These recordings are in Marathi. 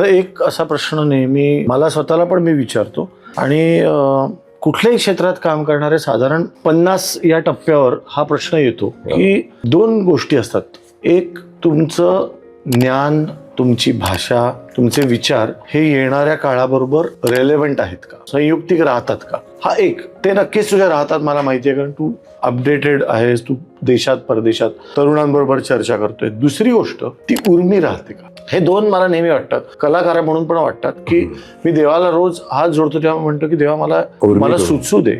मला एक असा प्रश्न नेहमी मला स्वतःला पण मी विचारतो आणि कुठल्याही क्षेत्रात काम करणारे साधारण 50 या टप्प्यावर हा प्रश्न येतो की दोन गोष्टी असतात. एक, तुमचं ज्ञान, तुमची भाषा, तुमचे विचार हे येणाऱ्या काळाबरोबर रेलेव्हंट आहेत का, संयुक्तिक राहतात का. हा एक, ते नक्कीच तुझ्या राहतात मला माहिती आहे, कारण तू अपडेटेड आहेस, तू देशात परदेशात तरुणांबरोबर चर्चा करतोय. दुसरी गोष्ट, ती उर्मी राहते का. हे दोन मला नेहमी वाटतात, कलाकार म्हणून पण वाटतात की मी देवाला रोज हात जोडतो तेव्हा म्हणतो की देवा मला सुचू दे,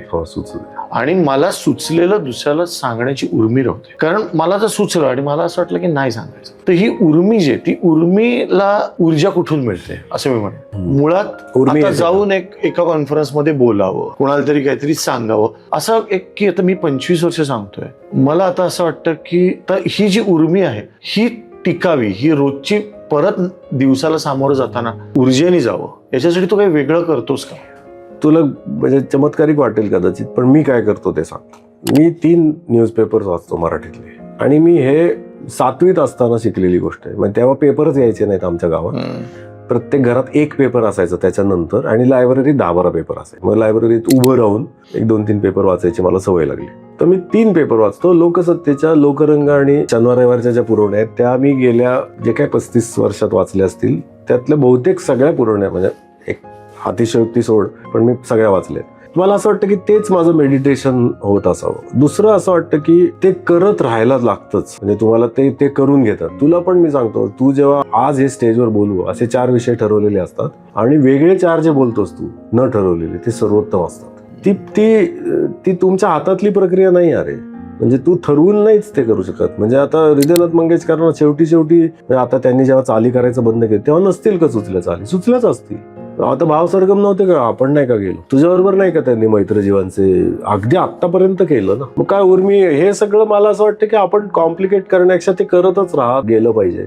आणि मला सुचलेलं दुसऱ्याला सांगण्याची उर्मी राहते. कारण मला जर सुचलं आणि मला असं वाटलं की नाही सांगायचं, तर ही उर्मी जे, ती उर्मीला ऊर्जा कुठून मिळते असं मी म्हणेन. मुळात आता जाऊन एका कॉन्फरन्समध्ये बोलावं, कोणाला तरी काहीतरी सांगावं, असं एक की आता मी 25 वर्ष सांगतोय, मला आता असं वाटतं की ही जी उर्मी आहे ही टिकावी, ही रोजची परत दिवसाला सामोरं जाताना ऊर्जेने जावं. याच्यासाठी तू काही वेगळं करतोस का. तुला म्हणजे चमत्कारिक वाटेल कदाचित, पण मी काय करतो ते सांगतो. मी 3 न्यूजपेपर वाचतो मराठीतले, आणि मी हे 7वीत असताना शिकलेली गोष्ट आहे. म्हणजे तेव्हा पेपरच यायचे नाहीत आमच्या गावात. प्रत्येक घरात एक पेपर असायचं त्याच्यानंतर, आणि लायब्ररीत 10-12 पेपर असायचे. मग लायब्ररीत उभं राहून 1-2-3 पेपर वाचायची मला सवय लागली. तर मी 3 पेपर वाचतो. लोकसत्तेच्या, लोकरंग आणि शनिवार रविवारच्या ज्या पुरवण्या आहेत त्या मी गेल्या जे काय 35 वर्षात वाचल्या असतील त्यातल्या बहुतेक सगळ्या पुरवण्या, म्हणजे एक अतिशयोक्ती सोड, पण मी सगळ्या वाचल्या. मला असं वाटतं की तेच माझं मेडिटेशन होत असावं. दुसरं असं वाटतं की ते करत राहायला लागतंच, म्हणजे तुम्हाला ते करून घेतात. तुला पण मी सांगतो, तू जेव्हा आज हे स्टेजवर बोलू असे 4 विषय ठरवलेले असतात, आणि वेगळे 4 जे बोलतोस तू न ठरवलेले, ते सर्वोत्तम असतात. ती तुमच्या हातातली प्रक्रिया नाही. अरे म्हणजे तू ठरवून नाहीच ते करू शकत. म्हणजे आता हृदयनाथ मंगेशकरांना शेवटी आता त्यांनी जेव्हा चाली करायचं बंद केलं तेव्हा नसतील का सुचल्या चाली, सुचल्याच असतील. आता भाव सरगम नव्हते का, आपण नाही का गेलो, तुझ्याबरोबर नाही का त्यांनी मैत्रजीवांचे अगदी आत्तापर्यंत केलं ना. मग काय उर्मी, हे सगळं मला असं वाटतं की आपण कॉम्प्लिकेट करण्यापेक्षा ते करतच गेलं पाहिजे.